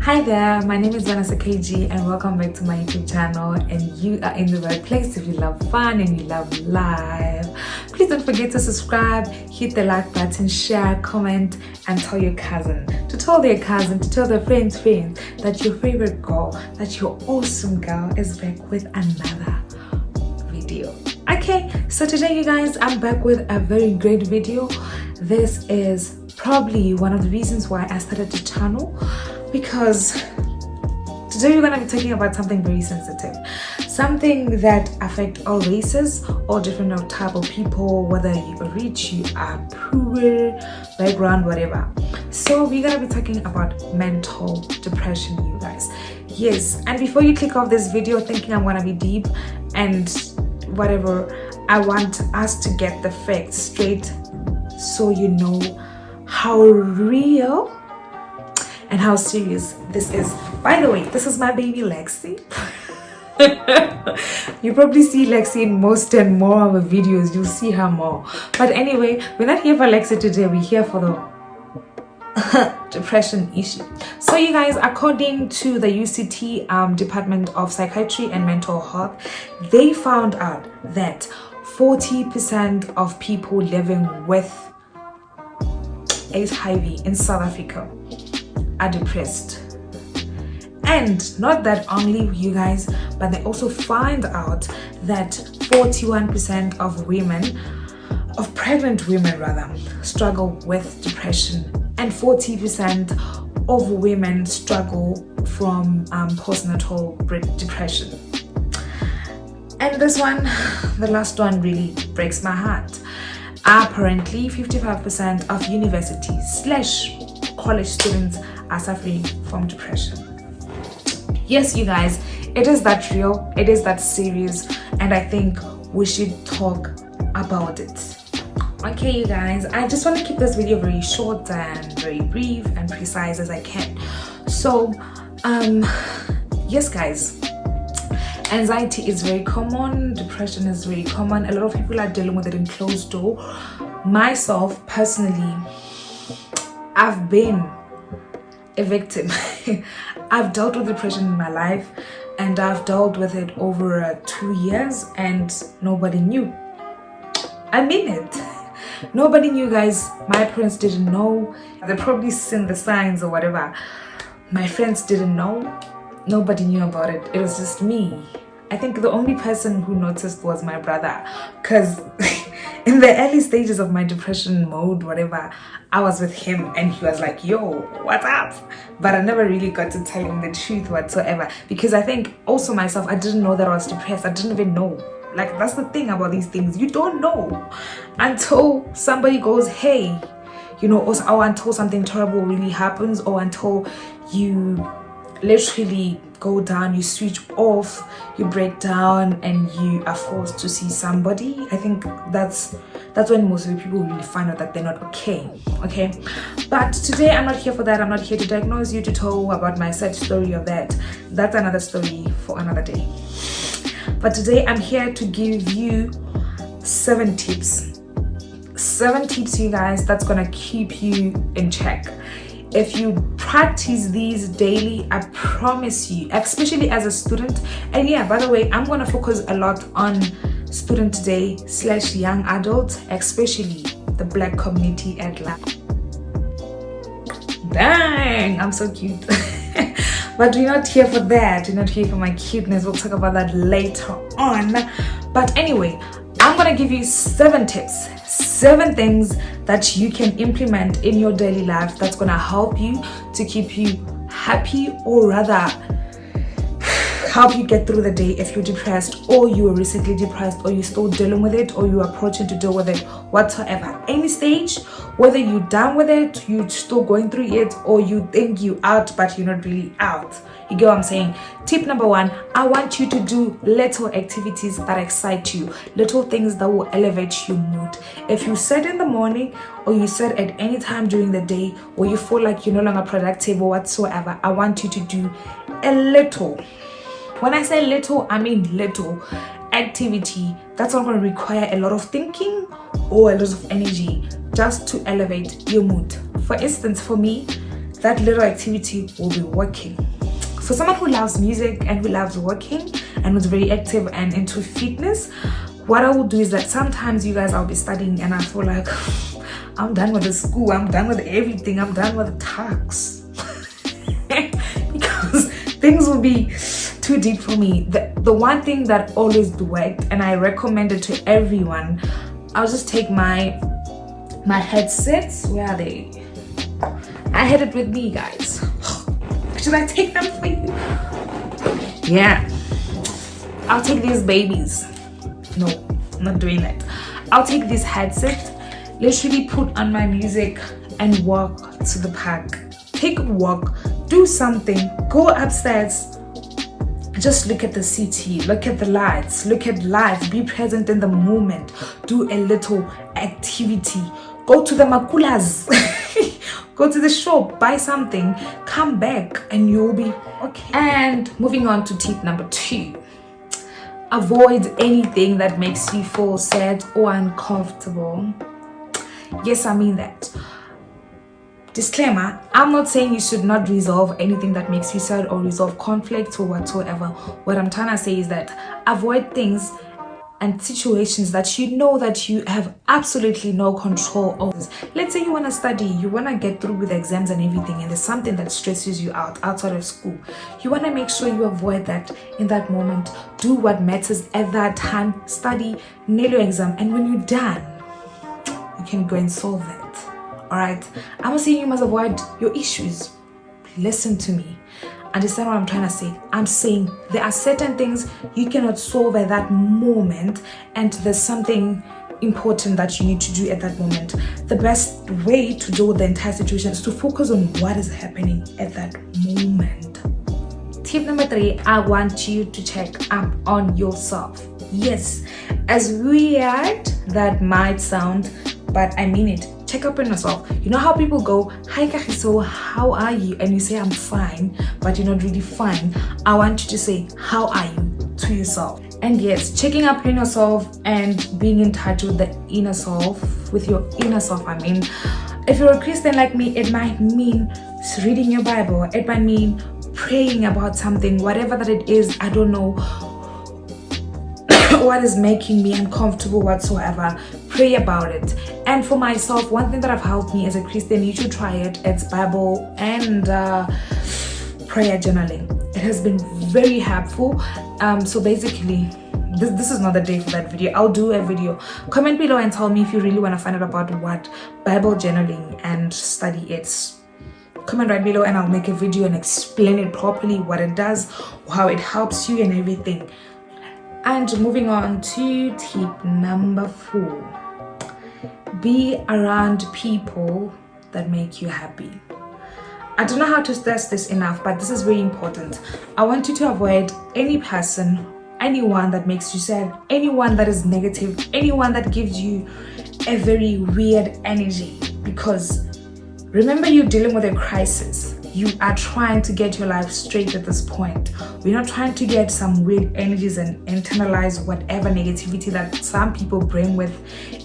Hi there, my name is Vanessa KG and welcome back to my YouTube channel, and you are in the right place if you love fun and you love life. Please don't forget to subscribe, hit the like button, share, comment, and tell your cousin, to tell their cousin, to tell their friends that your favorite girl, that your awesome girl is back with another video. Okay, so today you guys, I'm back with a very great video. This is probably one of the reasons why I started the channel, because today we're going to be talking about something very sensitive, something that affects all races, all different type of people, whether you are rich, you are poor, background, whatever. So we're going to be talking about mental depression, you guys. Yes, and before you click off this video thinking I'm going to be deep and whatever, I want us to get the facts straight so you know how real and how serious this is. By the way, this is my baby Lexi. You probably see Lexi in most and more of the videos. You'll see her more. But anyway, we're not here for Lexi today. We're here for the depression issue. So you guys, according to the UCT Department of Psychiatry and Mental Health, they found out that 40% of people living with HIV in South Africa are depressed. And not that only, you guys, but they also find out that 41% of women, of pregnant women rather, struggle with depression, and 40% of women struggle from postnatal depression. And this one, the last one, really breaks my heart. Apparently 55% of university/college students are suffering from depression. Yes, you guys, it is that real, it is that serious, and I think we should talk about it. Okay, you guys, I just want to keep this video very short and very brief and precise as I can. So yes guys, anxiety is very common, depression is very common. A lot of people are dealing with it in closed door. Myself personally, I've been a victim. I've dealt with depression in my life, and I've dealt with it over 2 years, and nobody knew. I mean it. Nobody knew, guys. My parents didn't know. They probably seen the signs or whatever. My friends didn't know. Nobody knew about it. It was just me. I think the only person who noticed was my brother, because in the early stages of my depression mode, whatever, I was with him and he was like, yo, what's up? But I never really got to tell him the truth whatsoever, because I think also myself, I didn't know that I was depressed. I didn't even know. Like, that's the thing about these things. You don't know until somebody goes, hey, you know, or until something terrible really happens, or until you literally go down, you switch off, you break down, and you are forced to see somebody. I think that's when most of the people really find out that they're not okay. But today I'm not here for that. I'm not here to diagnose you, to tell about my sad story of that. That's another story for another day. But today I'm here to give you 7 tips, you guys, that's gonna keep you in check. If you practice these daily, I promise you, especially as a student, and yeah, by the way, I'm going to focus a lot on student today / young adults, especially the Black community at large. Dang, I'm so cute. But we're not here for that. We're not here for my cuteness. We'll talk about that later on. But anyway, I'm going to give you 7 tips, 7 things that you can implement in your daily life that's going to help you to keep you happy, or rather help you get through the day if you're depressed, or you were recently depressed, or you're still dealing with it, or you're approaching to deal with it whatsoever. Any stage, whether you're done with it, you're still going through it, or you think you're out but you're not really out. You get what I'm saying? Tip number 1, I want you to do little activities that excite you, little things that will elevate your mood. If you said in the morning, or you said at any time during the day, or you feel like you're no longer productive or whatsoever, I want you to do a little. When I say little, I mean little activity that's not going to require a lot of thinking or a lot of energy, just to elevate your mood. For instance, for me, that little activity will be working. For someone who loves music and who loves working and who's very active and into fitness, what I will do is that sometimes you guys, I'll be studying and I feel like I'm done with the school, I'm done with everything, I'm done with the tasks. Because things will be too deep for me. The one thing that always worked, and I recommend it to everyone, I'll just take my headsets. Where are they? I had it with me, guys. Should I take them for you? Yeah. I'll take these babies. No, I'm not doing that. I'll take this headset, literally put on my music and walk to the park. Take a walk, do something, go upstairs. Just look at the city, look at the lights, look at life, be present in the moment, do a little activity, go to the makulas, go to the shop, buy something, come back and you'll be okay. And moving on to tip number 2, avoid anything that makes you feel sad or uncomfortable. Yes, I mean that. Disclaimer, I'm not saying you should not resolve anything that makes you sad or resolve conflict or whatsoever. What I'm trying to say is that avoid things and situations that you know that you have absolutely no control over. Let's say you want to study, you want to get through with exams and everything, and there's something that stresses you out outside of school. You want to make sure you avoid that in that moment. Do what matters at that time, study, nail your exam, and when you're done, you can go and solve that. Alright, I'm not saying you must avoid your issues. Listen to me. Understand what I'm trying to say? I'm saying there are certain things you cannot solve at that moment, and there's something important that you need to do at that moment. The best way to deal with the entire situation is to focus on what is happening at that moment. Tip number 3, I want you to check up on yourself. Yes, as weird that might sound, but I mean it. Check up on yourself. You know how people go, hi Kahiso, how are you? And you say, I'm fine, but you're not really fine. I want you to say, how are you? To yourself. And yes, checking up on yourself and being in touch with the inner self, with your inner self, I mean. If you're a Christian like me, it might mean reading your Bible. It might mean praying about something, whatever that it is. I don't know what is making me uncomfortable whatsoever. Pray about it. And for myself, one thing that have helped me as a Christian, you should try it. It's Bible and prayer journaling. It has been very helpful. So basically, this is not the day for that video. I'll do a video. Comment below and tell me if you really want to find out about what Bible journaling and study is. Comment right below and I'll make a video and explain it properly, what it does, how it helps you and everything. And moving on to tip number 4. Be around people that make you happy. I don't know how to stress this enough, but this is very important. I want you to avoid any person, anyone that makes you sad, anyone that is negative, anyone that gives you a very weird energy. Because remember, you're dealing with a crisis. You are trying to get your life straight at this point. We're not trying to get some weird energies and internalize whatever negativity that some people bring with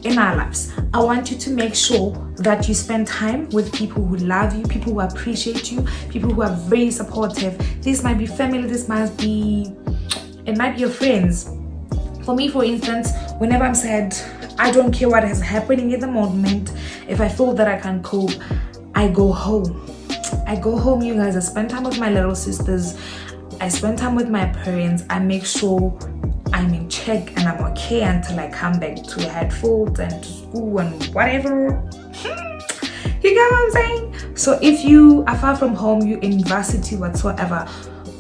in our lives. I want you to make sure that you spend time with people who love you, people who appreciate you, people who are very supportive. This might be family, it might be your friends. For me, for instance, whenever I'm sad, I don't care what is happening in the moment. If I feel that I can cope, I go home. You guys. I spend time with my little sisters. I spend time with my parents. I make sure I'm in check and I'm okay until I come back to headphones and to school and whatever. You get what I'm saying? So if you are far from home, you're in university whatsoever,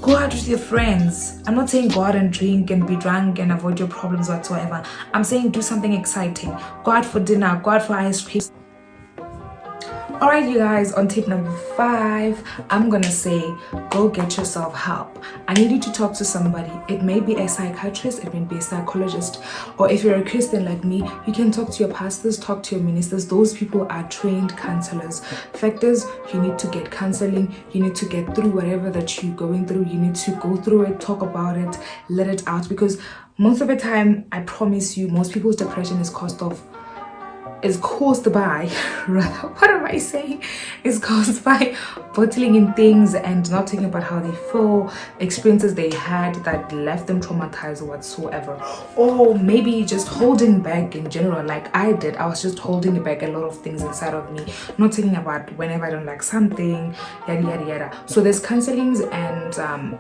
go out with your friends. I'm not saying go out and drink and be drunk and avoid your problems whatsoever. I'm saying do something exciting. Go out for dinner, go out for ice cream. Alright, you guys, on tip number 5, I'm gonna say go get yourself help. I need you to talk to somebody. It may be a psychiatrist, it may be a psychologist, or if you're a Christian like me, you can talk to your pastors, talk to your ministers. Those people are trained counselors. Fact is, you need to get counseling. You need to get through whatever that you're going through. You need to go through it, talk about it, let it out, because most of the time, I promise you, most people's depression is caused of is caused by rather, what am I saying, is caused by bottling in things and not thinking about how they feel, experiences they had that left them traumatized whatsoever, or maybe just holding back in general, like I did. I was just holding back a lot of things inside of me, not thinking about whenever I don't like something, yada yada yada. So there's counselings, and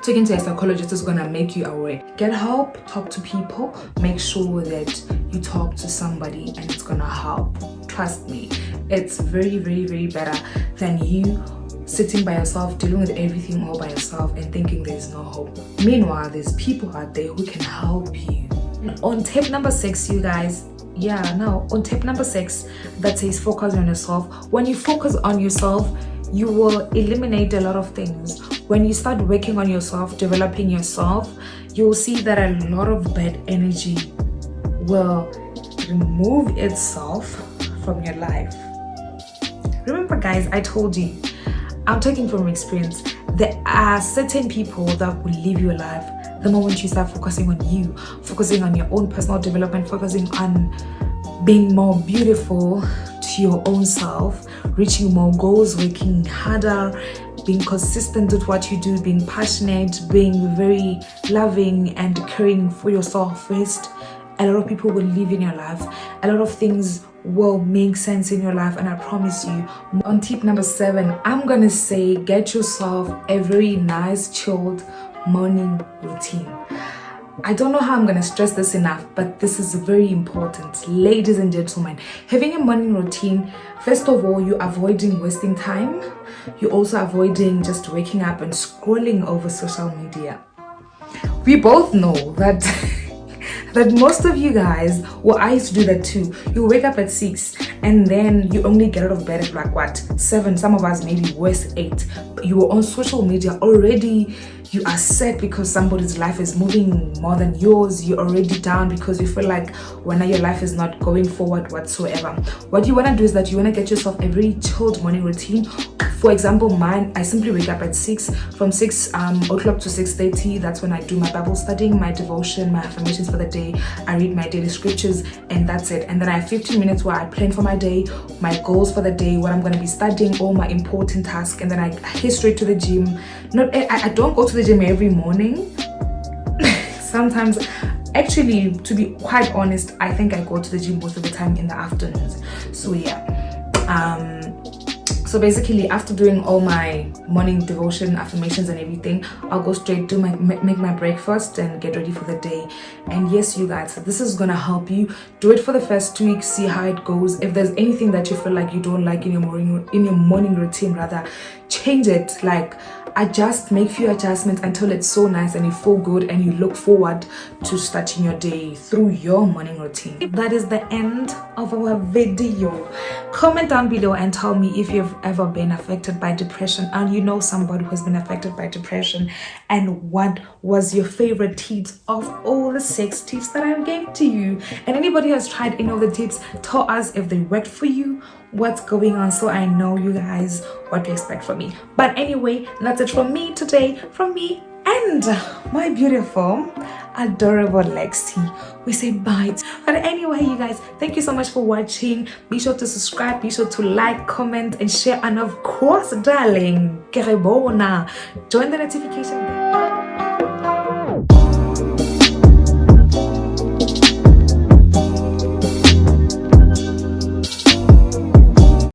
talking to a psychologist is gonna make you aware. Get help, talk to people, make sure that you talk to somebody, and it's gonna help. Trust me, it's very, very, very better than you sitting by yourself, dealing with everything all by yourself and thinking there's no hope. Meanwhile, there's people out there who can help you. On tip number 6, you guys, on tip number 6 that says focus on yourself. When you focus on yourself, you will eliminate a lot of things. When you start working on yourself, developing yourself, you'll see that a lot of bad energy will remove itself from your life. Remember, guys, I told you, I'm talking from experience. There are certain people that will leave your life the moment you start focusing on you, focusing on your own personal development, focusing on being more beautiful to your own self, reaching more goals, working harder, being consistent with what you do, being passionate, being very loving and caring for yourself first. A lot of people will live in your life. A lot of things will make sense in your life, and I promise you. On tip number 7, I'm gonna say get yourself a very nice, chilled morning routine. I don't know how I'm gonna stress this enough, but this is very important. Ladies and gentlemen, having a morning routine, first of all, you're avoiding wasting time. You're also avoiding just waking up and scrolling over social media. We both know that that most of you guys, well, I used to do that too. You wake up at 6 and then you only get out of bed at like what, 7, some of us maybe worse 8. You were on social media already. You are sad because somebody's life is moving more than yours. You're already down because you feel like your life is not going forward whatsoever. What you want to do is that you want to get yourself a very chilled morning routine. For example, mine, I simply wake up at 6. From 6 o'clock to 6:30, that's when I do my Bible studying, my devotion, my affirmations for the day. I read my daily scriptures, and that's it. And then I have 15 minutes where I plan for my day, my goals for the day, what I'm going to be studying, all my important tasks, and then I head straight to the gym. I don't go to the gym every morning. Sometimes, actually, to be quite honest, I think I go to the gym most of the time in the afternoons. So yeah. So basically, after doing all my morning devotion, affirmations and everything, I'll go straight to make my breakfast and get ready for the day. And yes, you guys, this is gonna help you. Do it for the first 2 weeks, see how it goes. If there's anything that you feel like you don't like in your morning routine, rather change it. Like, make few adjustments until it's so nice and you feel good and you look forward to starting your day through your morning routine. That is the end of our video. Comment down below and tell me if you've ever been affected by depression and you know somebody who has been affected by depression, and what was your favorite tips of all the 6 tips that I gave to you. And anybody who has tried any of the tips, tell us if they worked for you, what's going on, so I know, you guys, what to expect from me. But anyway, that's it from me today, from me and my beautiful, adorable Lexi. We say bye. But anyway, you guys, thank you so much for watching. Be sure to subscribe, be sure to like, comment and share, and of course, darling, join the notification bell.